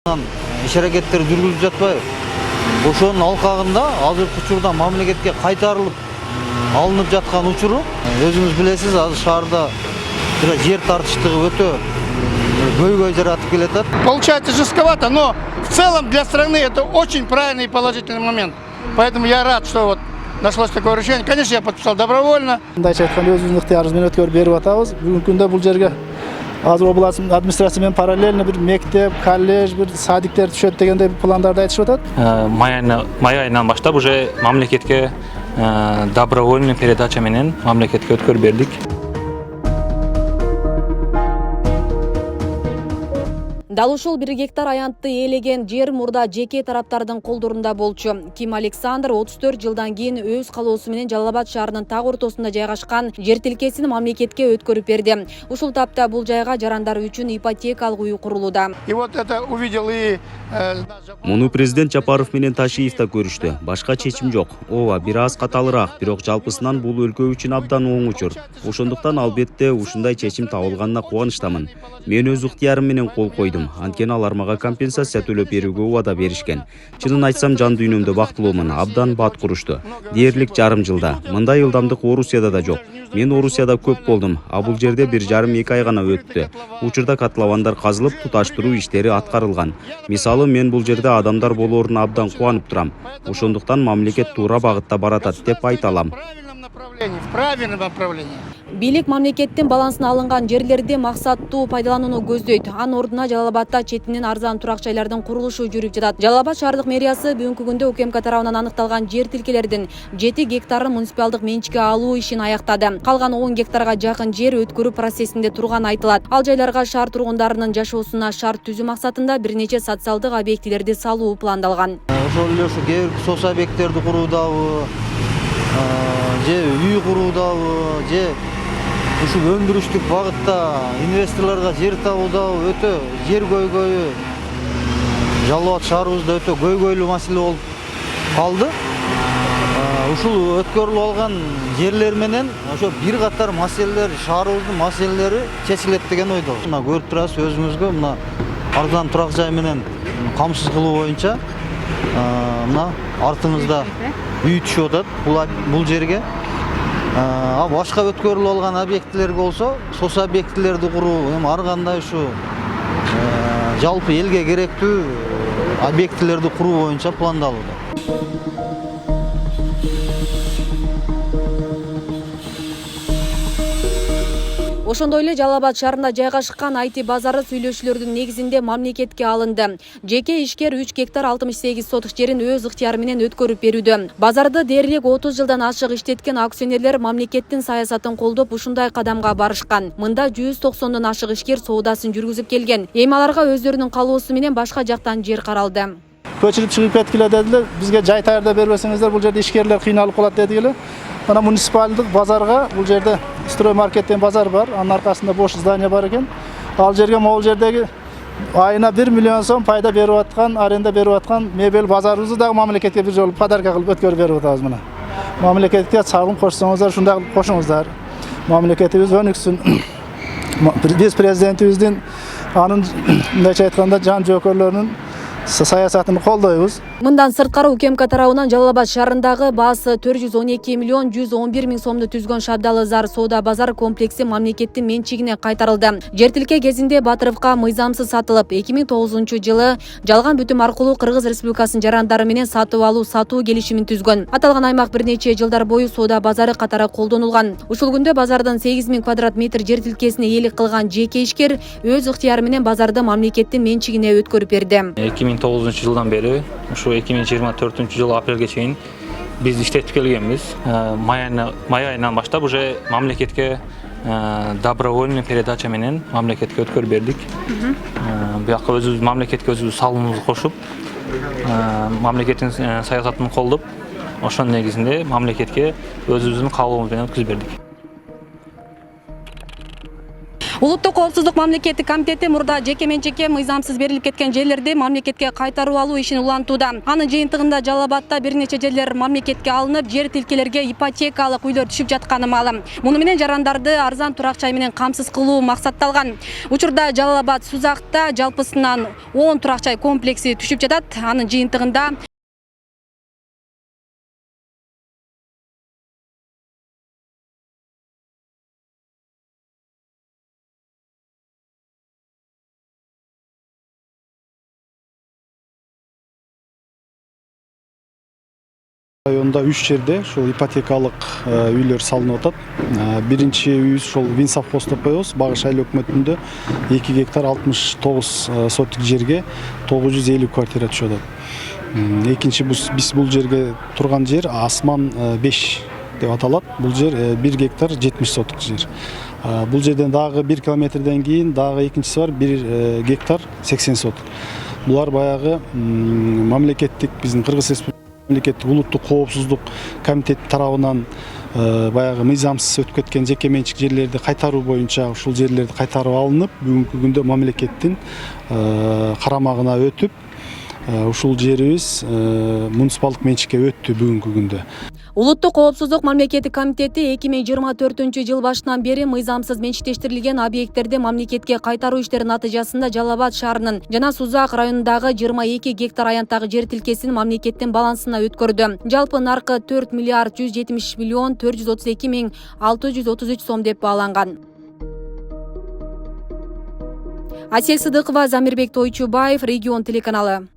Иш аракеттер жүргүзүлүп жатпайбы? Ошонун алкагында азыркы учурда мамлекетке кайтарылып алынып жаткан учуру өзүңүз билесиз, азыр шаарда жер тартыштыгы өтө көйгөй жаратып келатат. Получается жестковато, но в целом для страны это очень правильный и положительный момент. Поэтому я рад, что вот нашлось такое решение. Конечно, я подписал добровольно. Мындайча айтканда өзүбүздүн ыктыярыбыз менен өткөрүп берип атабыз. Бүгүнкү күндө бул жерге азыр область администрация менен параллельно бир мектеп, колледж, бир садиктер түшөт дегендей пландарды айтышып атат. Май айынан баштап уже мамлекетке добровольный передача менен мамлекетке өткөрүп бердик. Дал ушул 1 гектар аянтты ээлеген жер мурда жеке тараптардын колдорунда болчу. Ким Александр 34 жылдан кийин өз калоосу менен Жалал Абад шаарынын так ортосунда жайгашкан жер тилкесин мамлекетке өткөрүп берди. Ушул тапта бул жайга жарандар үчүн ипотекалык үй курулууда. И вот это увидел и Муну президент Жапаров менен Ташиев да көрүштү. Башка чечим жок. Ооба, бир аз каталыраак, бирок жалпысынан бул өлкө үчүн абдан оң учур. Ошондуктан албетте ушундай чечим табылганына кубанычтамын. Мен өз ыктыярым менен кол койдум. Анткени алар мага компенсация төлөп берүүгө убада беришкен. Чынын айтсам, жан дүйнөмдө бактылуумун. Абдан бат курушту. Дээрлик жарым жылда. Мындай ылдамдык Орусияда да жок. Мен Орусияда көп болдум. А бул жерде 1,5-2 ай гана өттү. Учурда котловандар казылып, туташтыруу иштери аткарылган. Мисалы, мен бул жерде адамдар болооруна абдан кубанып турам. Ошондуктан мамлекет туура багытта баратат деп айта алам. в правильном направлении. Бийлик мамлекеттин балансына алынган жерлерди максаттуу пайдаланууну көздөйт. Анын ордуна Жалал Абадта четинен арзан турак жайлардын курулушу жүрүп жатат. Жалал Абад шаардык мэриясы бүгүнкү күндө УКМК тарабынан аныкталган жер тилкелердин 7 гектарын муниципалдык менчикке алуу ишин аяктады. Калган 10 гектарга жакын жер өткөрүү процессинде турганы айтылат. Ал жайларга шаар тургундарынын жашоосуна шарт түзүү максатында бир нече социалдык объектилерди салуу пландалган. Ошол эле ушу кээ бир соц объекттерди куруудабы, же үй куруудабы, же ушу өндүрүштүк багытта инвесторлорго жер табуудабы өтө жер көйгөйү Жалал Абад шаарыбызда өтө көйгөйлүү маселе болуп калды. Ушул өткөрүлүп алган жерлер менен ошо бир катар маселелер, шаарыбыздын маселелери чечилет деген ойдобуз. Мына көрүп турасыз, өзүңүзгө мына арзан турак жай менен камсыз кылуу боюнча мына артыңызда үй түшүп атат бул жерге. Башка өткөрүлүп алган объектилерге болсо, соц объектилерди куруу, эми ар кандай ушу жалпы элге керектүү объектилерди куруу боюнча пландалууда. Ошондой эле Жалал Абад шаарында жайгашкан IT базары сүйлөшүүлөрдүн негизинде мамлекетке алынды. Жеке ишкер 3 гектар 68 сотық жерин өз ыктыяры менен өткөрүп берүүдө. Базарды дээрлик 30 жылдан ашык иштеткен акционерлер мамлекеттин саясатын колдоп ушундай кадамга барышкан. Мында 190дон ашык ишкер соодасын жүргүзүп келген. Эми аларга өздөрүнүн калоосу менен башка жактан жер каралды. Көчүрүп чыгып кеткиле дедилер. Бизге жай таярдап бербесеңиздер, бул жерде ишкерлер кыйналып калат дедигиле. Мына муниципалдык базарга, бул жерде строй маркет деген базар бар, анын аркасында бош здание бар экен. Ал жерге могул жердеги айына 1 миллион сом пайда берип аткан, аренда берип аткан мебель базарыбызды дагы мамлекетке бир жолу подарка кылып өткөрүп берип атабыз мына. Мамлекетке чагым кошсоңуздар, ушундай кылып кошуңуздар. Мамлекетибиз өнүксүн. Биз президентибиздин анын мындайча айтканда жан жөөкөрлөрүнүн саясатын колдойбуз. Мындан сырткары УКМК тарабынан Жалал Абад шаарындагы баасы 412 миллион 111 миң сомду түзгөн Шабдалы Зар соода базар комплекси мамлекеттин менчигине кайтарылды. Жер тилке кезинде Батыровка мыйзамсыз сатылып, 2009 жылы жалган бүтүм аркылуу Кыргыз Республикасынын жарандары менен сатып алуу сатуу келишимин түзгөн. Аталган аймак бир нече жылдар бою соода базары катары колдонулган. Ушул күндө базардын 8 миң квадрат метр жер тилкесине ээлик кылган жеке ишкер өз ыктыяры менен базарды мамлекеттин менчигине өткөрүп берди. 2009 жылдан бери ушу 2024 жыл апрелге чейин биз иштетип келгенбиз. Май айынан баштап уже мамлекетке добровольный передача менен мамлекетке өткөрүп бердик. Бияка өзүбүз мамлекетке өзүбүз салымыбызды кошуп, мамлекеттин саясатын колдоп, ошонун негизинде мамлекетке өзүбүздүн каалообуз менен өткөзүп бердик. Улуттук коопсуздук мамлекеттик комитети мурда жеке менчикке мыйзамсыз берилип кеткен жерлерди мамлекетке кайтарып алуу ишин улантууда. Анын жыйынтыгында Жалал Абадта бир нече жерлер мамлекетке алынып, жер тилкелерге ипотекалык үйлөр түшүп жатканы маалым. Муну менен жарандарды арзан турак жай менен камсыз кылуу максатталган. Учурда Жалал Абад Сузакта жалпысынан 10 турак жай комплекси түшүп жатат. Анын жыйынтыгында Районда 3 жерде ушул ипотекалык үйлөр салынып атат. Биринчи үйүбүз ушул Винсовхоз деп коебуз. Багыш айыл өкмөтүндө 2 гектар 69 сотик жерге 950 квартира түшүп атат. Экинчи биз бул жерге турган жер Асман 5 деп аталат. Бул жер 1 гектар 70 сотик жер. Бул жерден дагы 1 километрден кийин дагы экинчиси бар 1 гектар 80 сотик. Булар баягы мамлекеттик биздин Кыргыз Республикасы мамлекеттик улуттук коопсуздук комитет тарабынан баягы мыйзамсыз өтүп кеткен жеке менчик жерлерди кайтаруу боюнча ушул жерлерди кайтарып алынып, бүгүнкү күндө мамлекеттин карамагына өтүп, ушул жерибиз муниципалдык менчикке өттү бүгүнкү күндө. Улуттук коопсуздук мамлекеттик комитети 2024-жыл башынан бери мыйзамсыз менчиктештирилген объекттерди мамлекетке кайтаруу иштеринин натыйжасында Жалал Абад шаарынын жана Сузак районундагы 22 гектар аянттагы жер тилкесин мамлекеттин балансына өткөрдү. Жалпы наркы 4 миллиард 170 миллион 432 миң 633 сом деп бааланган. Асель Сыдыкова, Замирбек Тойчубаев, Регион телеканалы.